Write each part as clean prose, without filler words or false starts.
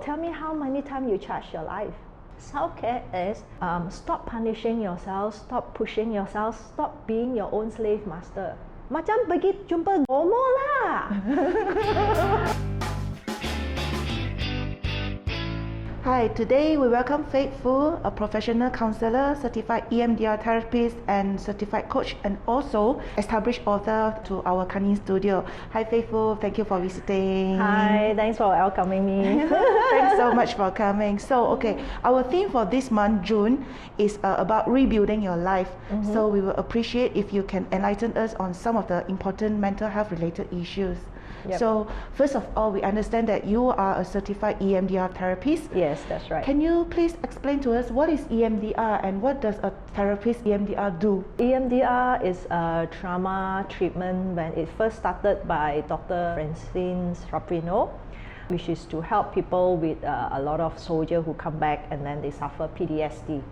Tell me how many times you charge your life. Self-care is stop punishing yourself, stop pushing yourself, stop being your own slave master. Macam pergi jumpa homo lah. Hi, today we welcome Faith Foo, a professional counselor, certified EMDR therapist and certified coach, and also established author to our kanyinstudio. Hi Faith Foo, thank you for visiting. Hi, thanks for welcoming me. Thanks so much for coming. So, our theme for this month, June, is about rebuilding your life. So we will appreciate if you can enlighten us on some of the important mental health related issues. Yep. So, first of all, we understand that you are a certified EMDR therapist. Yes, that's right. Can you please explain to us what is EMDR and what does a therapist EMDR do? EMDR is a trauma treatment when it first started by Dr. Francine Rapino, which is to help people with a lot of soldiers who come back and then they suffer PTSD,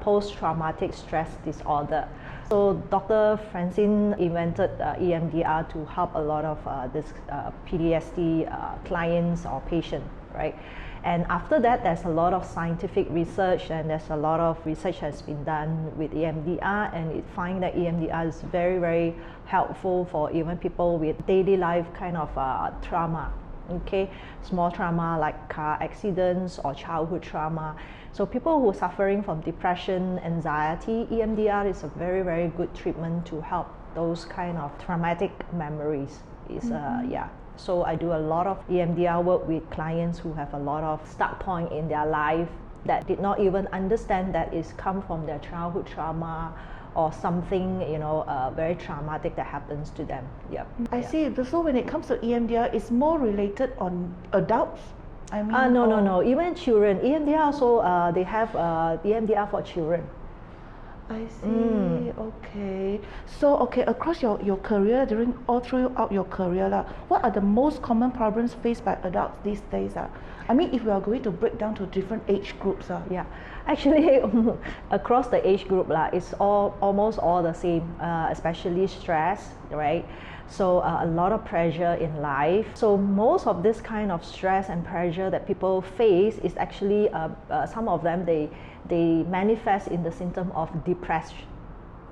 post-traumatic stress disorder. So Dr. Francine invented EMDR to help a lot of this PTSD clients or patients, right? And after that, there's a lot of scientific research and there's a lot of research has been done with EMDR, and it find that EMDR is very, very helpful for even people with daily life kind of trauma. Small trauma like car accidents or childhood trauma. So people who are suffering from depression, anxiety, EMDR is a very, very good treatment to help those kind of traumatic memories. So I do a lot of EMDR work with clients who have a lot of stuck point in their life that did not even understand that it's come from their childhood trauma or something, very traumatic that happens to them. I see. So when it comes to EMDR, it's more related on adults? No. Even children. EMDR also, they have EMDR for children. I see. Okay. So, across your career, throughout your career, what are the most common problems faced by adults these days? If we are going to break down to different age groups. Actually, across the age group, it's almost all the same, especially stress, right? So a lot of pressure in life. So most of this kind of stress and pressure that people face is actually, some of them, they manifest in the symptom of depression.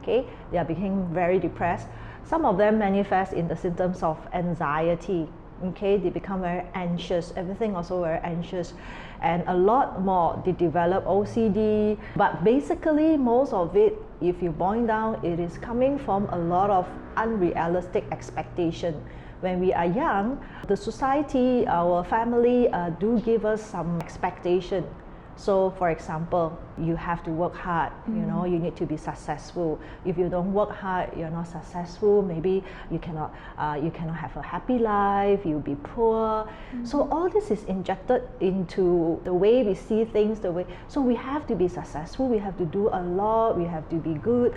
They are becoming very depressed. Some of them manifest in the symptoms of anxiety. They become very anxious, everything also very anxious, and a lot more, they develop OCD. But basically, most of it, if you boil down, it is coming from a lot of unrealistic expectation. When we are young, the society, our family do give us some expectation. So for example, you have to work hard, you need to be successful. If you don't work hard, you're not successful. Maybe you cannot have a happy life, you'll be poor. So all this is injected into the way we see things, so we have to be successful, we have to do a lot, we have to be good.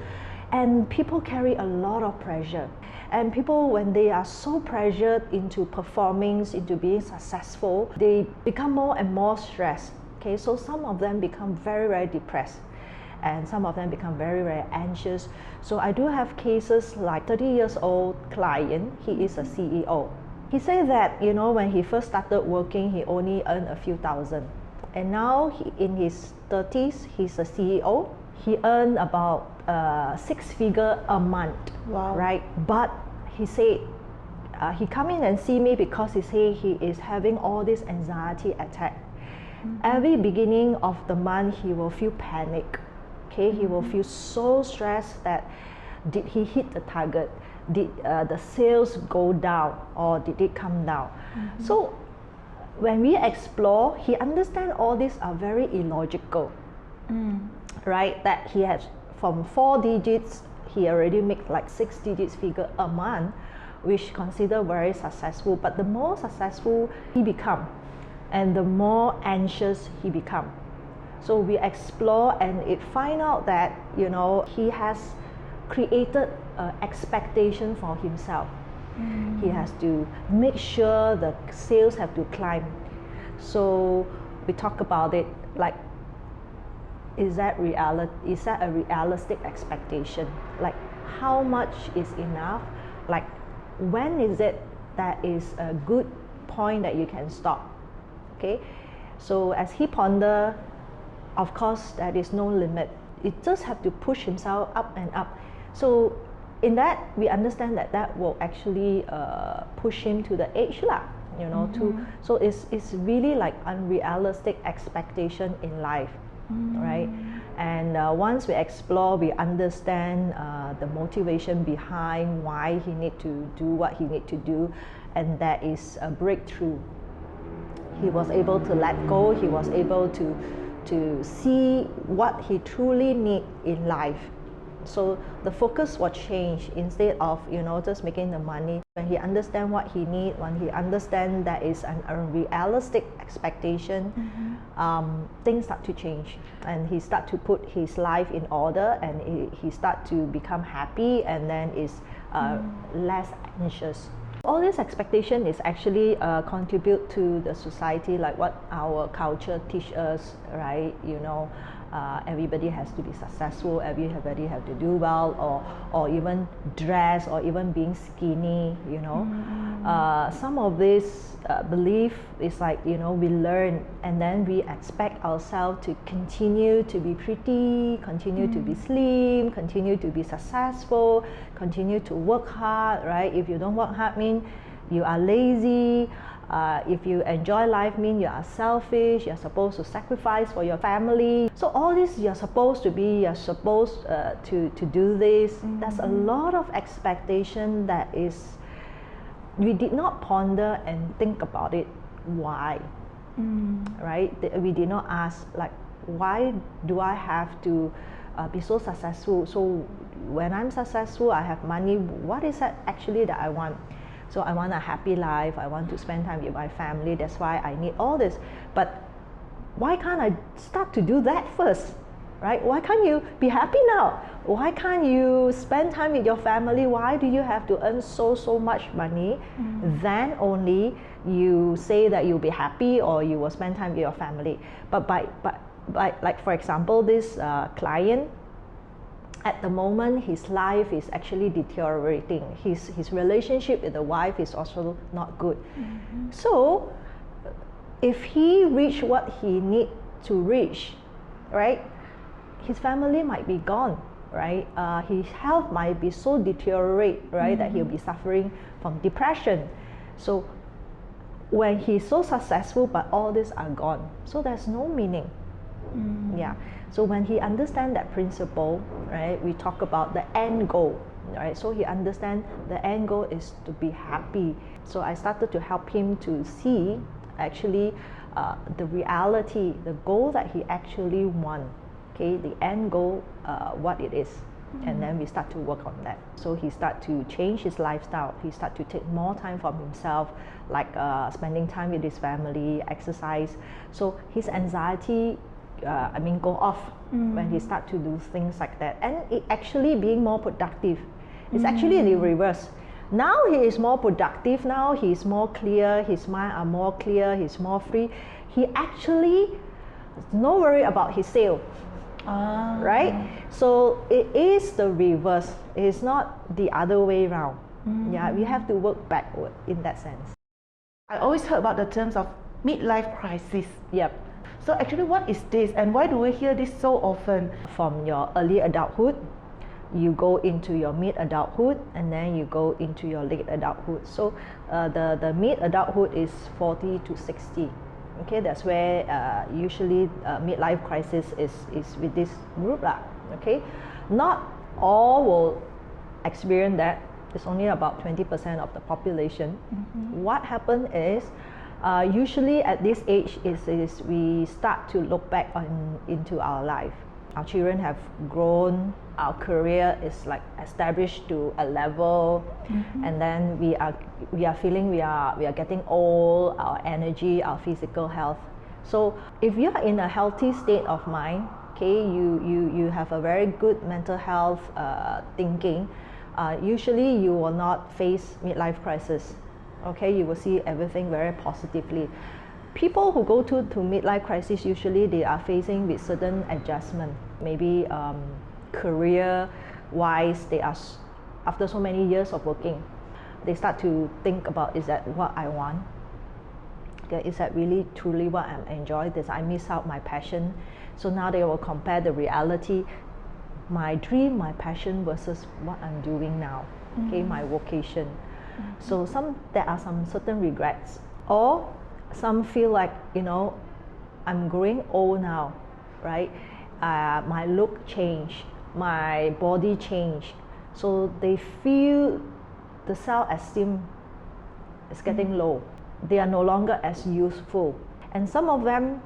And people carry a lot of pressure. And people, when they are so pressured into performing, into being successful, they become more and more stressed. So some of them become very, very depressed, and some of them become very, very anxious. So I do have cases like 30 years old client, he is a CEO. He said that, when he first started working, he only earned a few thousand. And now in his 30s, he's a CEO. He earned about 6 figures a month. Wow. Right? But he said, he come in and see me because he say he is having all this anxiety attack. Every beginning of the month, he will feel panic. He will feel so stressed that did he hit the target? Did the sales go down or did it come down? So when we explore, he understands all these are very illogical, right? That he has from 4 digits, he already make like 6 digits figure a month, which consider very successful. But the more successful he become, and the more anxious he becomes. So we explore and it find out that, he has created an expectation for himself. He has to make sure the sales have to climb. So we talk about it like, is that a realistic expectation? Like, how much is enough? Like, when is it that is a good point that you can stop? Okay, so as he ponder, of course there is no limit. It just have to push himself up and up. So in that, we understand that that will actually push him to the edge lah, you know. So it's really like unrealistic expectation in life, right? And once we explore, we understand the motivation behind why he need to do what he need to do, and that is a breakthrough. He was able to let go. He was able to see what he truly need in life. So the focus will change. Instead of, you know, just making the money, when he understand what he need, when he understand that is an unrealistic expectation, things start to change, and he start to put his life in order, and he start to become happy, and then is less anxious. All this expectation is actually contribute to the society, like what our culture teach us, right? You know, everybody has to be successful, everybody have to do well, or even dress, or even being skinny, you know. Some of this belief is like, you know, we learn, and then we expect ourselves to continue to be pretty, continue to be slim, continue to be successful, continue to work hard, right? If you don't work hard, mean you are lazy. If you enjoy life, mean you are selfish. You're supposed to sacrifice for your family. So all this, you're supposed to be, you're supposed to do this. There's a lot of expectation that is, we did not ponder and think about it. Why? Right? We did not ask, like, why do I have to be so successful? So when I'm successful, I have money, what is that actually that I want? So I want a happy life, I want to spend time with my family, that's why I need all this. But why can't I start to do that first, right? Why can't you be happy now? Why can't you spend time with your family? Why do you have to earn so much money? Then only you say that you'll be happy, or you will spend time with your family. But by like, for example, this client, at the moment, his life is actually deteriorating. His relationship with the wife is also not good. So, if he reach what he need to reach, right, his family might be gone, right? His health might be so deteriorate, right, that he'll be suffering from depression. So, when he's so successful, but all these are gone, so there's no meaning. Yeah. So when he understands that principle, right, we talk about the end goal, right? So he understands the end goal is to be happy. So I started to help him to see actually the reality, the goal that he actually wants. Okay, the end goal, what it is. And then we start to work on that. So he start to change his lifestyle. He start to take more time for himself, like spending time with his family, exercise. So his anxiety go off when he start to do things like that, and it actually being more productive. It's actually the reverse. Now he is more productive. Now he is more clear. His mind are more clear. He's more free. He actually no worry about his sale, right? So it is the reverse. It is not the other way around. Yeah, we have to work backward in that sense. I always heard about the terms of midlife crisis. Yep. So actually, what is this, and why do we hear this so often? From your early adulthood, you go into your mid-adulthood, and then you go into your late adulthood. So the mid-adulthood is 40 to 60. Okay, that's where usually midlife crisis is with this group lah. Okay, not all will experience that. It's only about 20% of the population. What happens is, usually at this age is we start to look back into our life. Our children have grown, our career is like established to a level, and then we are feeling we are getting old, our energy, our physical health. So if you are in a healthy state of mind, okay, you have a very good mental health thinking, usually you will not face midlife crisis. Okay, you will see everything very positively. People who go to midlife crisis, usually they are facing with certain adjustment. Maybe career-wise, they are, after so many years of working, they start to think about, is that what I want? Okay, is that really truly what I enjoy? This I miss out my passion. So now they will compare the reality, my dream, my passion versus what I'm doing now. Okay, my vocation. So there are some certain regrets, or some feel like, you know, I'm growing old now, right? My look changed, my body changed, so they feel the self-esteem is getting low. They are no longer as useful. And some of them,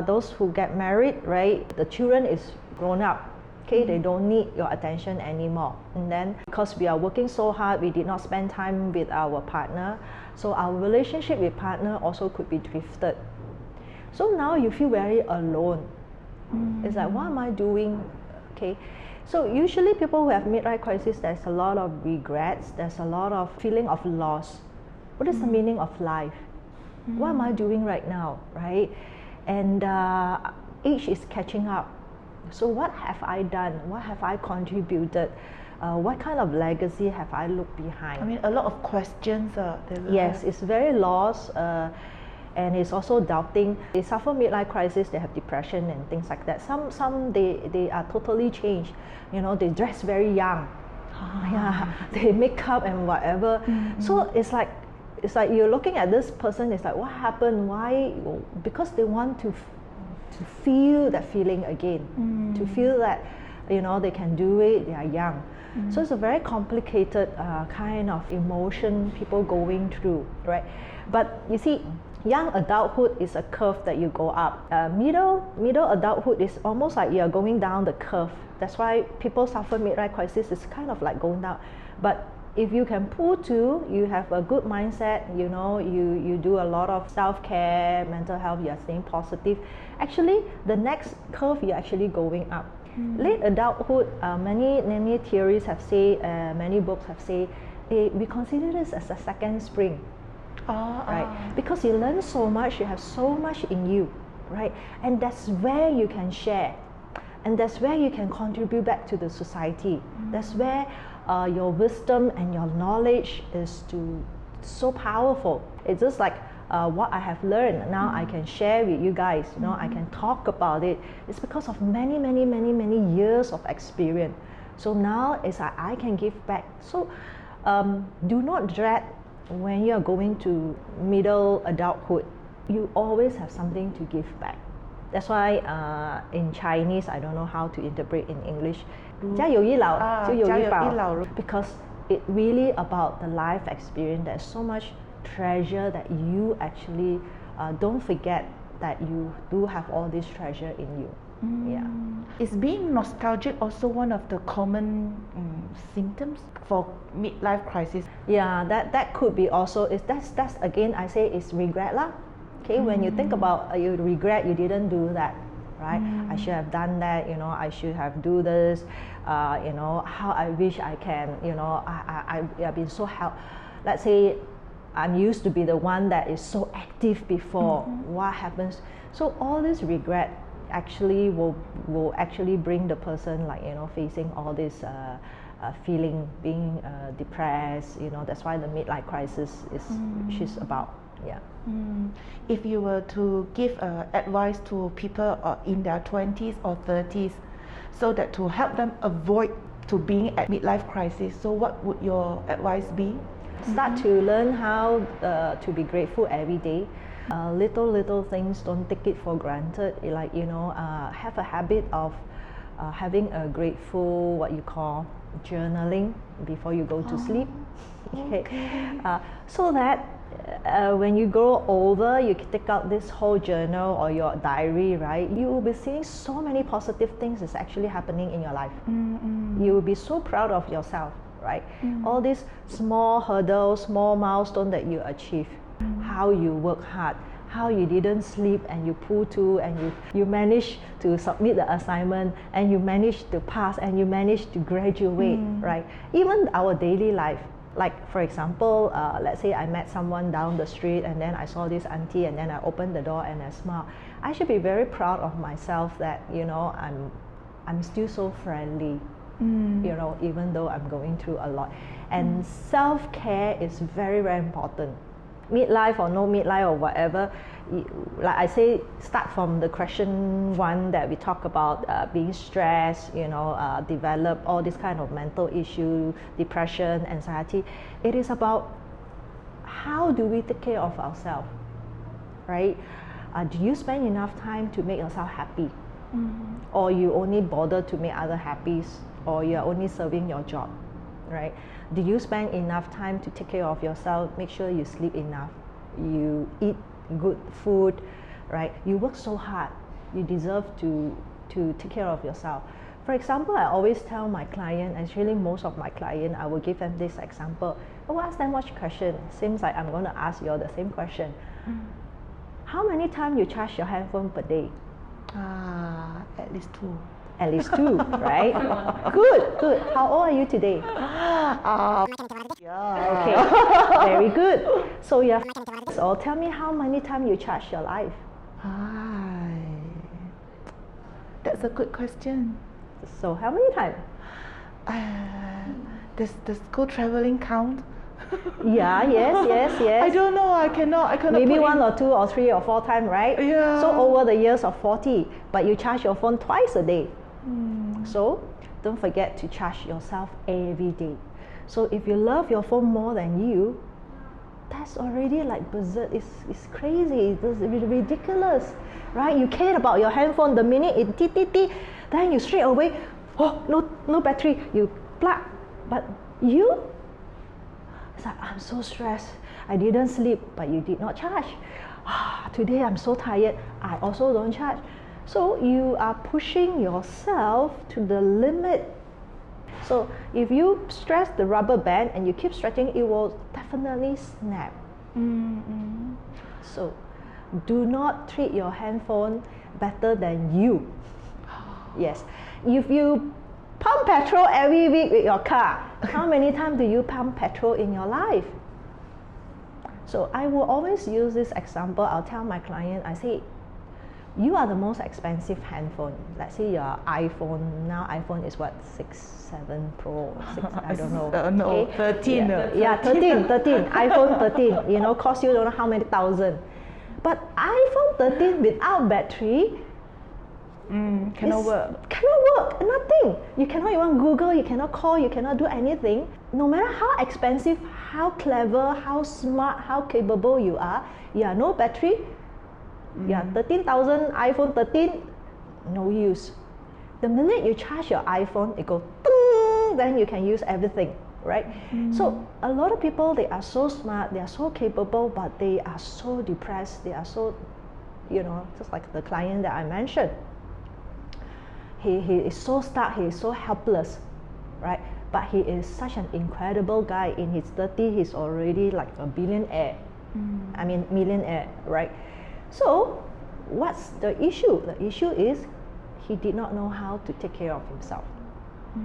those who get married, right? The children is grown up. Okay, they don't need your attention anymore. And then because we are working so hard, we did not spend time with our partner. So our relationship with partner also could be drifted. So now you feel very alone. It's like, what am I doing? Okay. So usually people who have midlife crisis, there's a lot of regrets. There's a lot of feeling of loss. What is the meaning of life? What am I doing right now, right? And age is catching up. So what have I done? What have I contributed? What kind of legacy have I looked behind? I mean, a lot of questions. Yes, it's very lost, and it's also doubting. They suffer midlife crisis. They have depression and things like that. Some they are totally changed. You know, they dress very young. Yeah, they make up and whatever. So it's like you're looking at this person. It's like, what happened? Why? Because they want to feel that feeling again, to feel that, you know, they can do it, they are young. So it's a very complicated kind of emotion people going through, right? But you see, young adulthood is a curve that you go up. Middle adulthood is almost like you're going down the curve. That's why people suffer midlife crisis. It's kind of like going down. But if you can pull through, you have a good mindset, you know, you do a lot of self-care, mental health, you are staying positive. Actually, the next curve, you're actually going up. Late adulthood, many theories have said, many books have said, we consider this as a second spring. Right? Because you learn so much, you have so much in you, right? And that's where you can share. And that's where you can contribute back to the society. That's where your wisdom and your knowledge is so powerful. It's just like what I have learned. Now I can share with you guys. You know, I can talk about it. It's because of many years of experience. So now it's like I can give back. So do not dread when you are going to middle adulthood. You always have something to give back. That's why in Chinese, I don't know how to interpret in English. 家有一老就有一宝 because it really about the life experience. There's so much treasure that you actually don't forget that you do have all this treasure in you. Yeah. Is being nostalgic also one of the common symptoms for midlife crisis? Yeah, that could be also. That's again, I say it's regret lah. Okay, when you think about you regret you didn't do that, right? I should have done that, you know, I should have do this, you know, how I wish I can, you know, I've been so let's say I'm used to be the one that is so active before. What happens? So all this regret actually will actually bring the person, like, you know, facing all this feeling, being depressed, you know. That's why the midlife crisis is she's about. Yeah. If you were to give advice to people in their 20s or 30s, so that to help them avoid to being at midlife crisis, so what would your advice be? Start to learn how to be grateful every day. Little things, don't take it for granted. Like, you know, have a habit of having a grateful, what you call, journaling before you go to sleep. Okay. So that when you grow older, you can take out this whole journal or your diary, right? You will be seeing so many positive things is actually happening in your life. You will be so proud of yourself, right? All these small hurdles, small milestones that you achieve, how you work hard, how you didn't sleep and you pull through and you managed to submit the assignment and you managed to pass and you managed to graduate, right? Even our daily life. Like, for example, let's say I met someone down the street and then I saw this auntie and then I opened the door and I smiled. I should be very proud of myself that, you know, I'm still so friendly, you know, even though I'm going through a lot. And self-care is very important. midlife or no midlife or whatever, like I say, start from the question one that we talk about, being stressed, develop all this kind of mental issue, depression, anxiety. It is about how do we take care of ourselves, right? Do you spend enough time to make yourself happy? Or you only bother to make others happy, or you're only serving your job, right? Do you spend enough time to take care of yourself, make sure you sleep enough, you eat good food, right? You work so hard, you deserve to take care of yourself. For example, I always tell my client, actually most of my clients, I will give them this example. I will ask them one question. Seems like I'm going to ask you all the same question. How many times you charge your handphone per day? At least 2. At least 2, right? Good. How old are you today? Okay, very good. So tell me how many times you charge your life? That's a good question. So how many times? Does go traveling count? Yes. I don't know. I cannot. Maybe 1 or 2 or 3 or 4 times, right? Yeah. So over the years of 40, but you charge your phone twice a day. So don't forget to charge yourself every day. So if you love your phone more than you, that's already like berserk. It's crazy. It's ridiculous, right? You care about your handphone the minute it tick, then you straight away, no battery. You plug, but you. It's like, I'm so stressed. I didn't sleep, but you did not charge. Today I'm so tired. I also don't charge. So you are pushing yourself to the limit. So if you stress the rubber band and you keep stretching, it will definitely snap. So do not treat your handphone better than you. Yes. If you pump petrol every week with your car, how many times do you pump petrol in your life? So I will always use this example. I'll tell my client, I say, you are the most expensive handphone. Let's say your iPhone, now iPhone is what, 6, 7 Pro, 6, I don't know. No, okay? 13. 13, iPhone 13, cost you don't know how many thousand. But iPhone 13 without battery, cannot work. Cannot work, nothing. You cannot even Google, you cannot call, you cannot do anything. No matter how expensive, how clever, how smart, how capable you are, no battery, 13,000 iPhone 13, no use. The minute you charge your iPhone, it goes, then you can use everything, right? So a lot of people, they are so smart, they are so capable, but they are so depressed, they are so, just like the client that I mentioned. He is so stuck, he is so helpless, right? But he is such an incredible guy. In his 30s, he's already like a billionaire. Millionaire, right? So what's the issue? The issue is he did not know how to take care of himself.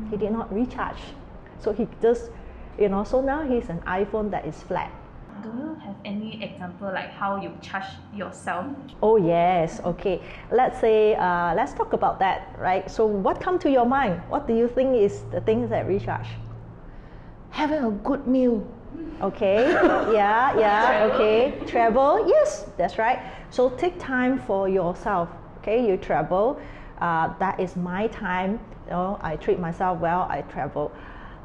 He did not recharge. So he just, so now he's an iPhone that is flat. Do you have any example like how you charge yourself? Oh yes, okay. Let's say, let's talk about that, right? So what comes to your mind? What do you think is the things that recharge? Having a good meal. Okay, okay. Travel, yes, that's right. So take time for yourself, okay? You travel, that is my time. I treat myself well, I travel.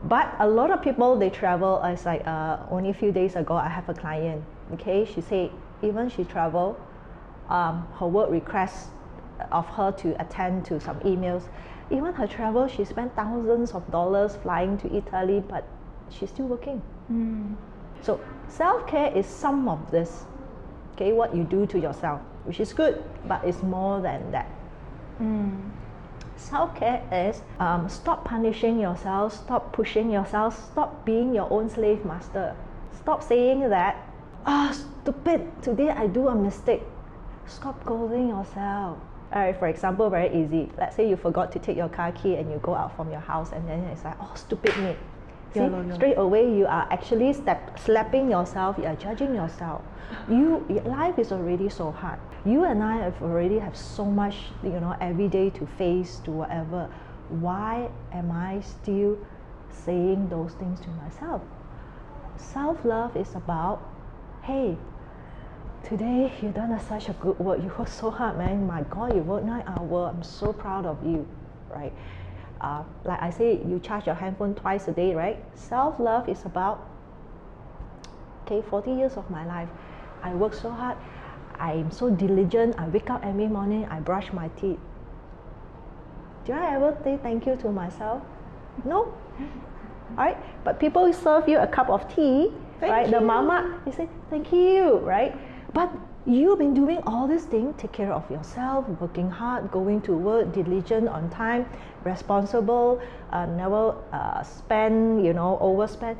But a lot of people, they travel. It's like only a few days ago, I have a client, okay? She said even she travel, her work requests of her to attend to some emails. Even her travel, she spent thousands of dollars flying to Italy, but she's still working. So self-care is some of this, okay, what you do to yourself, which is good, but it's more than that. Self-care is stop punishing yourself, stop pushing yourself, stop being your own slave master. Stop saying that, stupid, today I do a mistake. Stop scolding yourself. Alright, for example, very easy. Let's say you forgot to take your car key and you go out from your house and then it's like, stupid me. See, straight away you are actually slapping yourself, you are judging yourself. Life is already so hard. You and I already have so much, every day to face, to whatever. Why am I still saying those things to myself? Self-love is about, hey, today you done such a good work. You work so hard, man. My God, you work 9 hours. I'm so proud of you, right? Like I say, you charge your handphone twice a day, right? Self-love is about, 40 years of my life, I work so hard. I'm so diligent. I wake up every morning. I brush my teeth. Do I ever say thank you to myself? No. Right? But people serve you a cup of tea, right? The mama, you say thank you, right? But you've been doing all these things, take care of yourself, working hard, going to work, diligent, on time, responsible, never spend, overspend,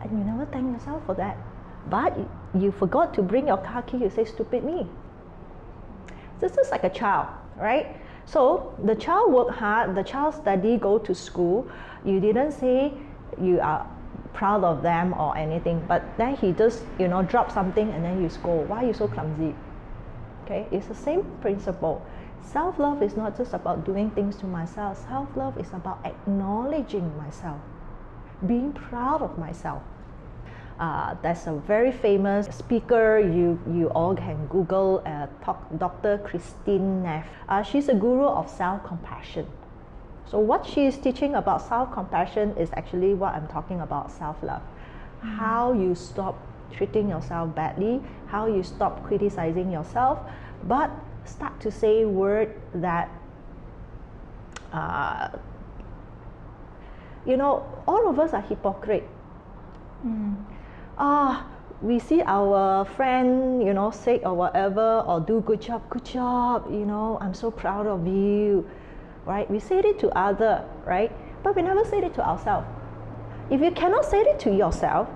and you never thank yourself for that. But you forgot to bring your car key, you say, stupid me. This is like a child, right? So the child work hard, the child study, go to school. You didn't say you are proud of them or anything, but then he just, drop something and then you scold. Why are you so clumsy? Okay, it's the same principle. Self-love is not just about doing things to myself. Self-love is about acknowledging myself, being proud of myself. There's a very famous speaker, you all can Google, Dr. Christine Neff. She's a guru of self-compassion. So what she is teaching about self-compassion is actually what I'm talking about, self-love. How you stop treating yourself badly, how you stop criticizing yourself, but start to say words that, all of us are hypocrite. We see our friend, sick or whatever, or do good job, I'm so proud of you, right? We say it to other, right? But we never say it to ourselves. If you cannot say it to yourself,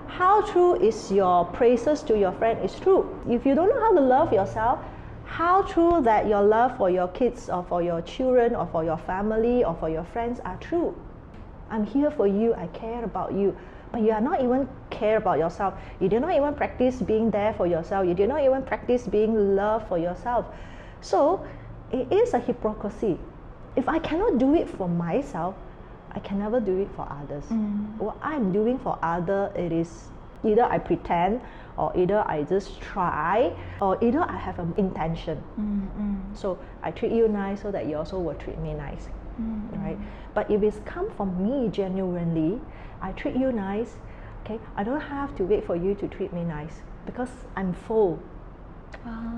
how true is your praises to your friend is true? If you don't know how to love yourself, how true that your love for your kids or for your children or for your family or for your friends are true? I'm here for you, I care about you. But you are not even care about yourself. You do not even practice being there for yourself. You do not even practice being loved for yourself. So it is a hypocrisy. If I cannot do it for myself, I can never do it for others. What I'm doing for others, it is either I pretend, or either I just try, or either I have an intention. So I treat you nice so that you also will treat me nice. Right? But if it's come from me genuinely, I treat you nice, okay? I don't have to wait for you to treat me nice because I'm full.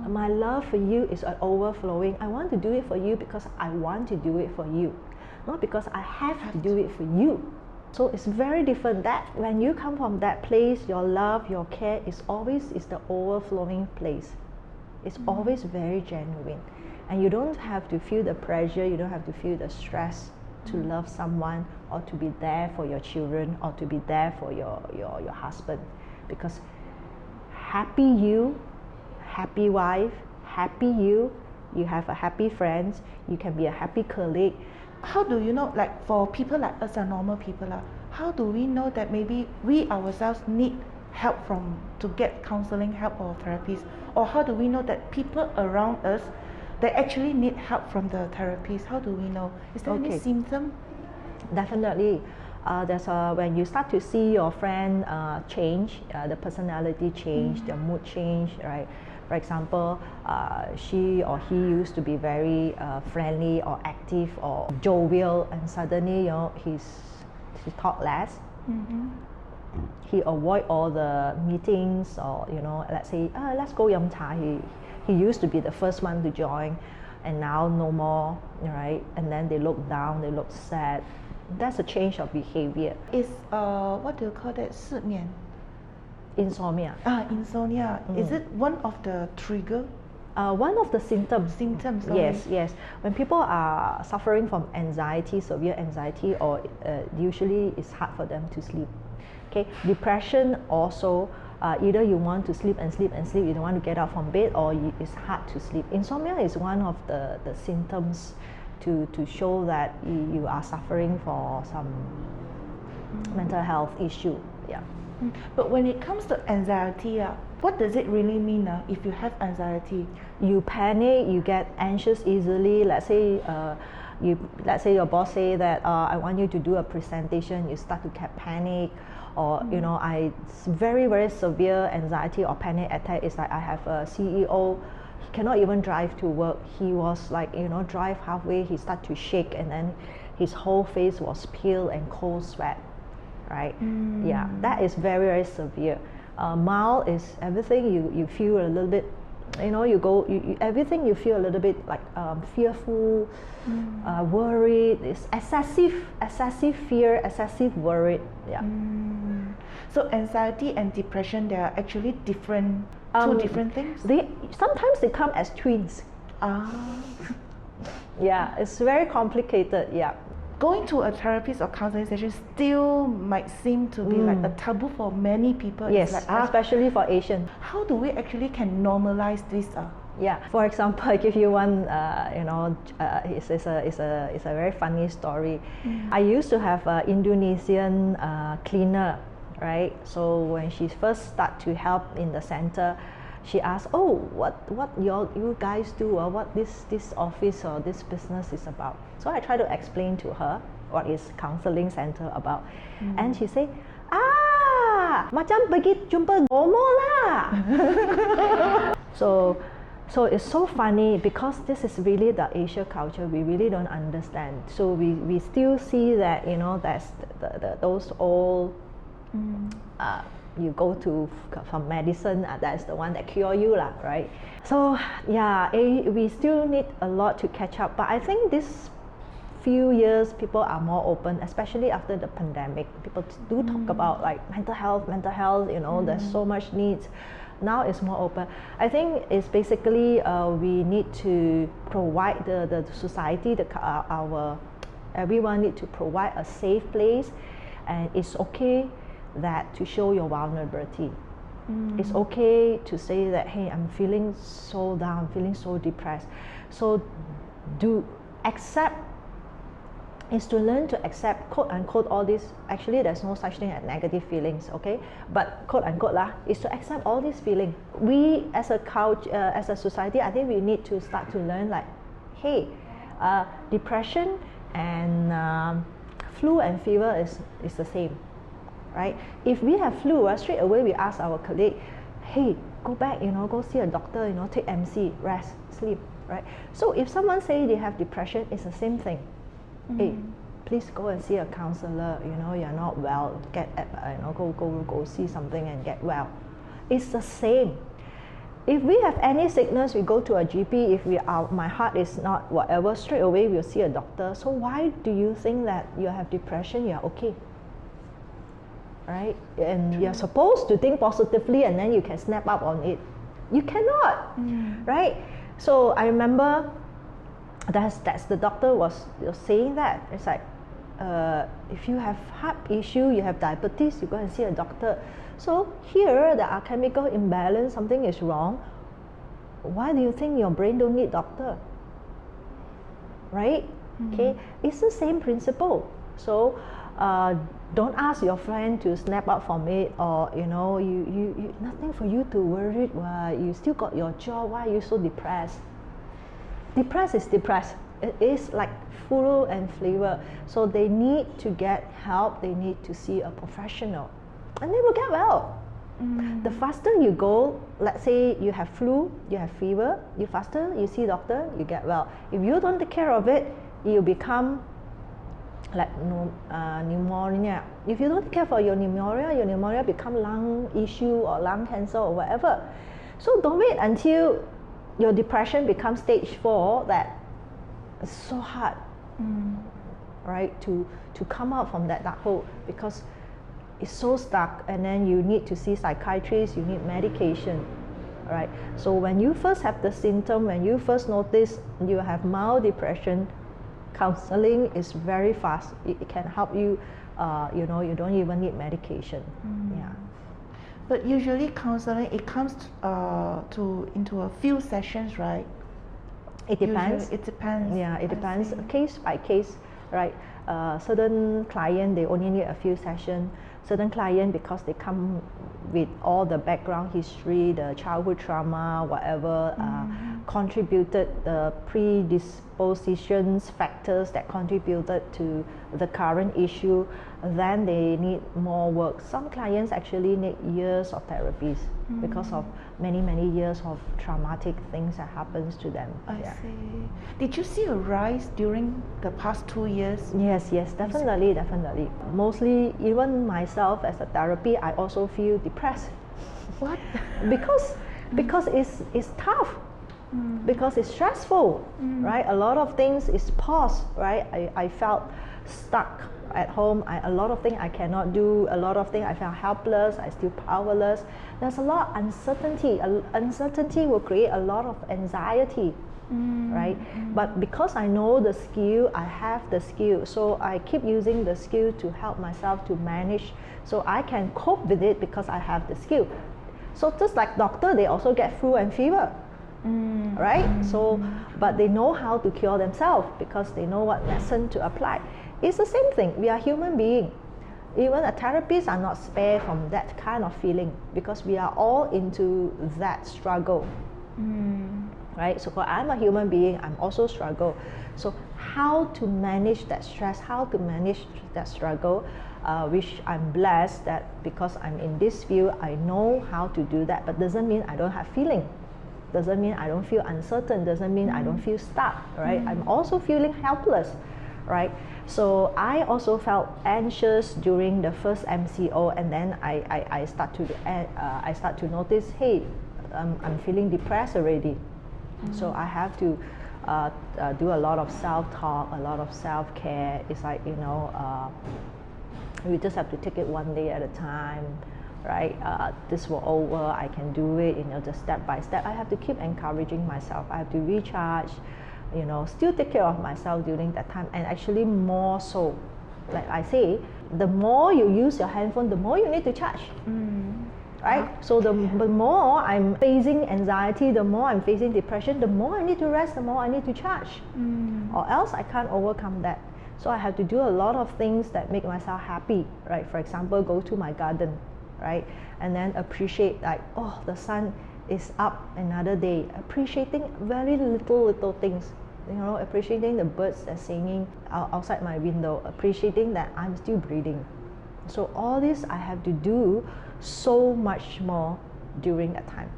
My love for you is overflowing. I want to do it for you because I want to do it for you, not because I have to do it for you. So it's very different. That when you come from that place, your love, your care is the overflowing place. It's always very genuine. And you don't have to feel the pressure, you don't have to feel the stress to love someone or to be there for your children or to be there for your husband. Because happy you, happy wife, happy you have a happy friends, you can be a happy colleague. How do you know, like for people like us, normal people, how do we know that maybe we ourselves need help to get counseling help or therapies? Or how do we know that people around us, they actually need help from the therapist? How do we know? Is there any symptom? Definitely. There's when you start to see your friend change, the personality change, their mood change, right? For example, she or he used to be very friendly or active or jovial, and suddenly, he talk less. He avoid all the meetings, or let's say, let's go yum cha. He used to be the first one to join, and now no more, right? And then they look down, they look sad. That's a change of behavior. Is what do you call that? 失眠. Insomnia. Insomnia. Is it one of the trigger? One of the symptoms. Symptoms. Yes. When people are suffering from anxiety, severe anxiety, or usually it's hard for them to sleep. Okay. Depression also. Either you want to sleep and sleep and sleep, you don't want to get up from bed, or it's hard to sleep. Insomnia is one of the symptoms to show that you are suffering for some mental health issue. Yeah. But when it comes to anxiety, what does it really mean if you have anxiety? You panic, you get anxious easily. Let's say your boss say that I want you to do a presentation, you start to get panic, or you know, it's very, very severe anxiety or panic attack. It's like I have a CEO, he cannot even drive to work. He was like, you know, drive halfway, he started to shake, and then his whole face was pale and cold sweat, right? Yeah, that is very, very severe. Mild is everything you feel a little bit, you know, everything you feel a little bit like fearful, worried. It's excessive fear, excessive worried. Yeah. So anxiety and depression, they are actually different, two different things? Sometimes they come as twins. Yeah, it's very complicated. Yeah. Going to a therapist or counseling session still might seem to be like a taboo for many people. Yes, it's like, especially for Asian. How do we actually can normalize this? Yeah. For example, I give you one. You know, it's a very funny story. I used to have an Indonesian cleaner, right? So when she first started to help in the center, she asked, "Oh, what you guys do, or what this office or this business is about?" So I try to explain to her what is counseling center about, and she say, macam pergi jumpa gomo lah. So it's so funny because this is really the Asia culture. We really don't understand. So we still see that, you know, that's those old. You go to from medicine, that's the one that cure you lah, right? So yeah, we still need a lot to catch up, but I think this few years people are more open, especially after the pandemic. People do talk about like mental health, you know, there's so much needs. Now it's more open. I think it's basically we need to provide the society, everyone need to provide a safe place, and it's okay that to show your vulnerability. It's okay to say that, hey, I'm feeling so down, I'm feeling so depressed. So is to learn to accept, quote unquote, all this. Actually, there's no such thing as negative feelings, okay? But quote unquote is to accept all these feelings. We as a as a society, I think we need to start to learn like, hey, depression and flu and fever is the same. Right? If we have flu, straight away we ask our colleague, hey, go back, you know, go see a doctor, you know, take MC, rest, sleep, right? So if someone say they have depression, it's the same thing. Hey, please go and see a counselor, you know, you're not well, get, you know, go see something and get well. It's the same. If we have any sickness, we go to a GP. If my heart is not whatever, straight away we'll see a doctor. So why do you think that you have depression, you're okay? Right? And you're supposed to think positively and then you can snap up on it. You cannot, right? So I remember that's the doctor was saying that. It's like, if you have heart issue, you have diabetes, you go and see a doctor. So here there are chemical imbalance, something is wrong. Why do you think your brain don't need doctor? Right? Okay, it's the same principle. So don't ask your friend to snap up from it, or you know, you nothing for you to worry. Why you still got your job? Why are you so depressed? Depressed is depressed. It is like flu and fever. So they need to get help. They need to see a professional, and they will get well. The faster you go, let's say you have flu, you have fever, faster you see doctor, you get well. If you don't take care of it, you become like pneumonia. If you don't care for your pneumonia become lung issue or lung cancer or whatever. So don't wait until your depression becomes stage 4. That it's so hard, right, to come out from that dark hole, because it's so stuck, and then you need to see psychiatrists, you need medication, right? So when you first have the symptom, when you first notice you have mild depression, counseling is very fast. It can help you. You know, you don't even need medication. Yeah. But usually counseling, it comes into a few sessions, right? It depends. Usually, it depends. Yeah, it depends, case by case, right? Certain client, they only need a few sessions. certain client, because they come with all the background history, the childhood trauma, whatever, contributed, the predispositions, factors that contributed to the current issue, then they need more work. Some clients actually need years of therapies because of many years of traumatic things that happens to them. I see. Did you see a rise during the past 2 years? Yes, definitely. Mostly, even myself as a therapy, I also feel depressed. What? because it's tough. Because it's stressful, right? A lot of things is paused, right? I felt stuck at home. A lot of things I cannot do. A lot of things I felt helpless. I still powerless. There's a lot of uncertainty. Uncertainty will create a lot of anxiety, right? But because I know the skill, I have the skill, so I keep using the skill to help myself to manage, so I can cope with it because I have the skill. So just like doctor, they also get flu and fever. Right? So, but they know how to cure themselves because they know what medicine to apply. It's the same thing. We are human beings. Even a therapist are not spared from that kind of feeling because we are all into that struggle. Right? So, I'm a human being, I'm also struggle. So, how to manage that stress? How to manage that struggle? Which I'm blessed that because I'm in this field, I know how to do that. But doesn't mean I don't have feeling. Doesn't mean I don't feel uncertain, doesn't mean I don't feel stuck, right? I'm also feeling helpless, right? So I also felt anxious during the first MCO, and then I start to notice, hey, I'm feeling depressed already. So I have to do a lot of self-talk, a lot of self-care. It's like, we just have to take it one day at a time. Right, this will over, I can do it, just step by step. I have to keep encouraging myself. I have to recharge, still take care of myself during that time, and actually more so. Like I say, the more you use your handphone, the more you need to charge. Right? So the more I'm facing anxiety, the more I'm facing depression, the more I need to rest, the more I need to charge. Or else I can't overcome that. So I have to do a lot of things that make myself happy. Right? For example, go to my garden. Right, and then appreciate, like, oh, the sun is up another day. Appreciating very little things, appreciating the birds that are singing outside my window, appreciating that I'm still breathing. So all this I have to do so much more during that time.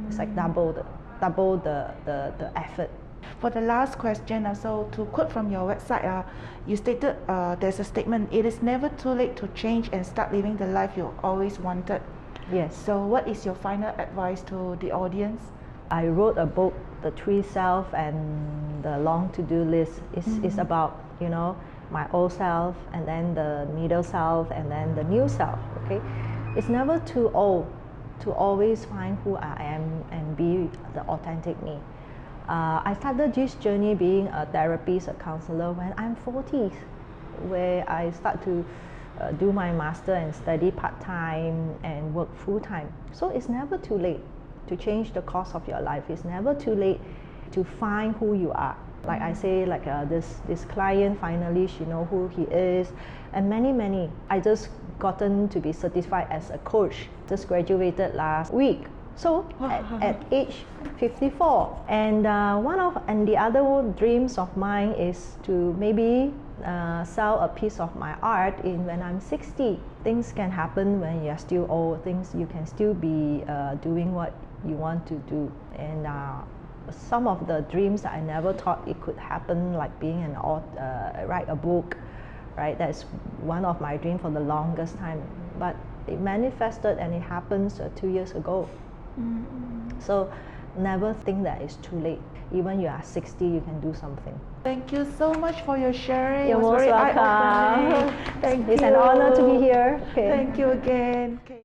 It's like double the effort. For the last question, so to quote from your website, you stated there's a statement, it is never too late to change and start living the life you always wanted. Yes. So what is your final advice to the audience? I wrote a book, The 3 Self and the Long To-Do List. It's about, my old self, and then the middle self, and then the new self, okay? It's never too old to always find who I am and be the authentic me. I started this journey being a therapist, a counselor when I'm 40s, where I start to do my master and study part-time and work full-time. So it's never too late to change the course of your life. It's never too late to find who you are. Like I say, like this client, finally she know who he is, and many. I just gotten to be certified as a coach. Just graduated last week. So at age 54, and the other dreams of mine is to maybe sell a piece of my art when I'm 60. Things can happen when you're still old. Things you can still be doing what you want to do, and some of the dreams that I never thought it could happen, like being an author, write a book, right? That's one of my dreams for the longest time, but it manifested and it happens 2 years ago. So never think that it's too late. Even you are 60, you can do something. Thank you so much for your sharing. You're most welcome. Thank you. It's an honor to be here. Okay. Thank you again. Okay.